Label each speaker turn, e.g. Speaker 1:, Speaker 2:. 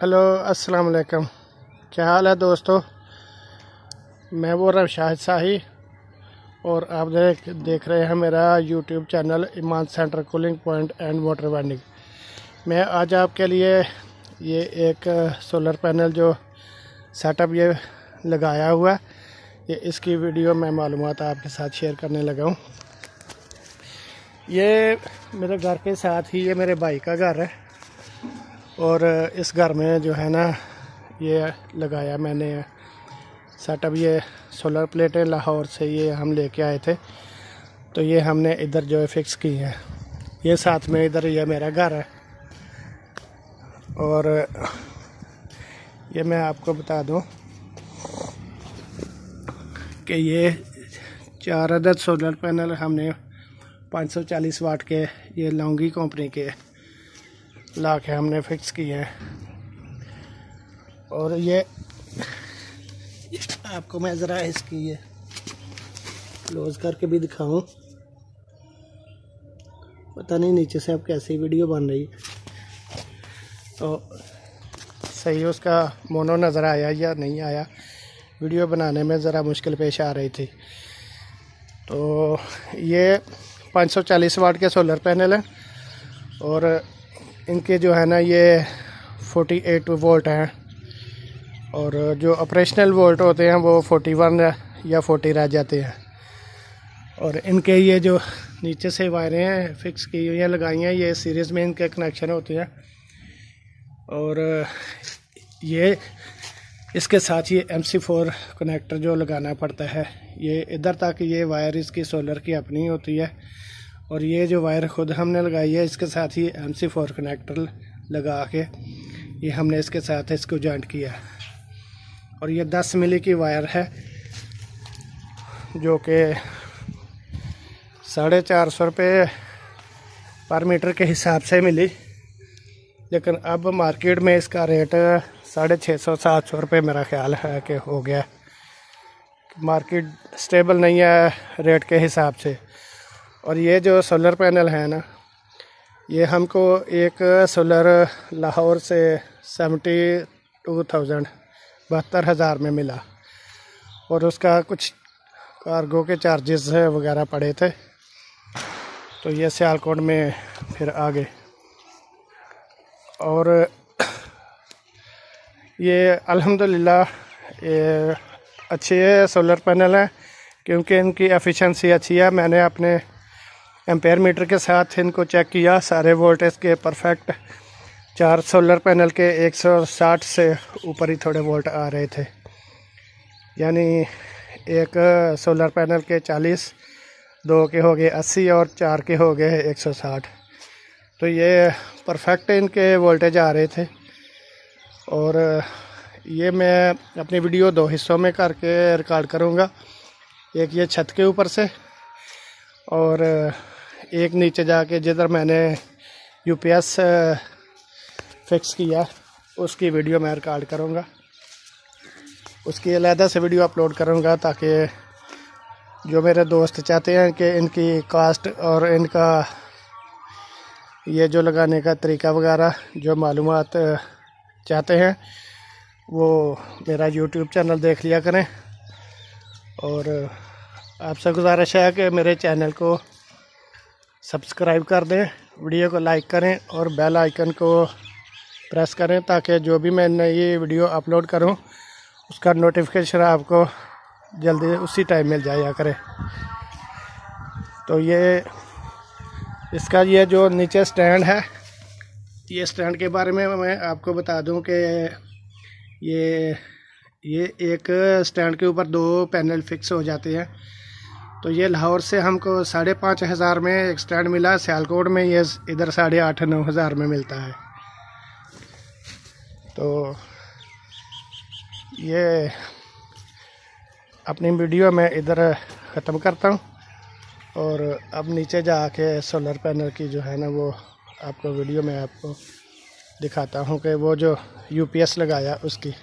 Speaker 1: Hello अस्सलाम वालेकुम। क्या हाल है दोस्तों। मैं वो शाहिद शाही और आप देख रहे हैं मेरा YouTube channel Iman centre cooling point and motor winding. मैं आज आपके लिए ये एक सोलर पैनल जो सेटअप ये लगाया हुआ है, ये इसकी वीडियो मैं मालूमात आपके साथ शेयर करने लगा हूँ। ये मेरे घर के साथ ही ये मेरे भाई का घर है और इस घर में जो है ना ये लगाया मैंने सेटअप। ये सोलर प्लेटें लाहौर से ये हम लेके आए थे, तो ये हमने इधर जो है फिक्स की है। ये साथ में इधर ये मेरा घर है और ये मैं आपको बता दूं कि ये 4 अदद सोलर पैनल हमने 540 वाट के ये लॉन्गी कंपनी के ला के हमने फिक्स किए हैं। और ये आपको मैं ज़रा इसकी ये क्लोज करके भी दिखाऊं, पता नहीं नीचे से अब कैसी वीडियो बन रही है, तो सही उसका मोनो नज़र आया या नहीं आया। वीडियो बनाने में ज़रा मुश्किल पेश आ रही थी। तो ये 540 वाट के सोलर पैनल हैं और इनके जो है ना ये 48 वोल्ट हैं और जो ऑपरेशनल वोल्ट होते हैं वो 41 या 40 रह जाते हैं। और इनके ये जो नीचे से वायरें हैं फिक्स की हुई हैं, लगाई हैं, ये सीरीज़ में इनके कनेक्शन होते हैं। और ये इसके साथ ये MC4 कनेक्टर जो लगाना पड़ता है, ये इधर तक ये वायर इसकी सोलर की अपनी होती है और ये जो वायर ख़ुद हमने लगाई है इसके साथ ही MC4 कनेक्टर लगा के ये हमने इसके साथ इसको जॉइंट किया। और ये 10 मिली की वायर है जो कि 450 रुपये पर मीटर के हिसाब से मिली, लेकिन अब मार्केट में इसका रेट 650-700 रुपये मेरा ख्याल है कि हो गया। मार्केट स्टेबल नहीं है रेट के हिसाब से। और ये जो सोलर पैनल है ना, ये हमको एक सोलर लाहौर से 72,000 में मिला और उसका कुछ कार्गो के चार्जेस वगैरह पड़े थे, तो ये सियालकोट में फिर आ गए। और ये अल्हम्दुलिल्लाह ये अच्छे सोलर पैनल हैं क्योंकि इनकी एफिशिएंसी अच्छी है। मैंने अपने एम्पेयर मीटर के साथ इनको चेक किया, सारे वोल्टेज के परफेक्ट 4 सोलर पैनल के 160 से ऊपर ही थोड़े वोल्ट आ रहे थे, यानी एक सोलर पैनल के 40, 2 के हो गए 80 और 4 के हो गए 160। तो ये परफेक्ट इनके वोल्टेज आ रहे थे। और ये मैं अपनी वीडियो 2 हिस्सों में करके रिकॉर्ड करूँगा, एक ये छत के ऊपर से और एक नीचे जाके जिधर मैंने UPS फिक्स किया उसकी वीडियो मैं रिकॉर्ड करूँगा। उसकी अलहदा से वीडियो अपलोड करूँगा ताकि जो मेरे दोस्त चाहते हैं कि इनकी कास्ट और इनका ये जो लगाने का तरीका वगैरह जो मालूमात चाहते हैं वो मेरा YouTube चैनल देख लिया करें। और आपसे गुजारिश है कि मेरे चैनल को सब्सक्राइब कर दें, वीडियो को लाइक करें और बेल आइकन को प्रेस करें ताकि जो भी मैं नई वीडियो अपलोड करूं उसका नोटिफिकेशन आपको जल्दी उसी टाइम मिल जाया करे। तो ये इसका ये जो नीचे स्टैंड है, ये स्टैंड के बारे में मैं आपको बता दूं कि ये एक स्टैंड के ऊपर 2 पैनल फिक्स हो जाते हैं। तो ये लाहौर से हमको 5,500 में एक स्टैंड मिला, सियालकोट में ये इधर 8,500-9,000 में मिलता है। तो ये अपनी वीडियो मैं इधर ख़त्म करता हूँ और अब नीचे जाके सोलर पैनल की जो है ना वो आपको वीडियो में आपको दिखाता हूँ कि वो जो UPS लगाया उसकी।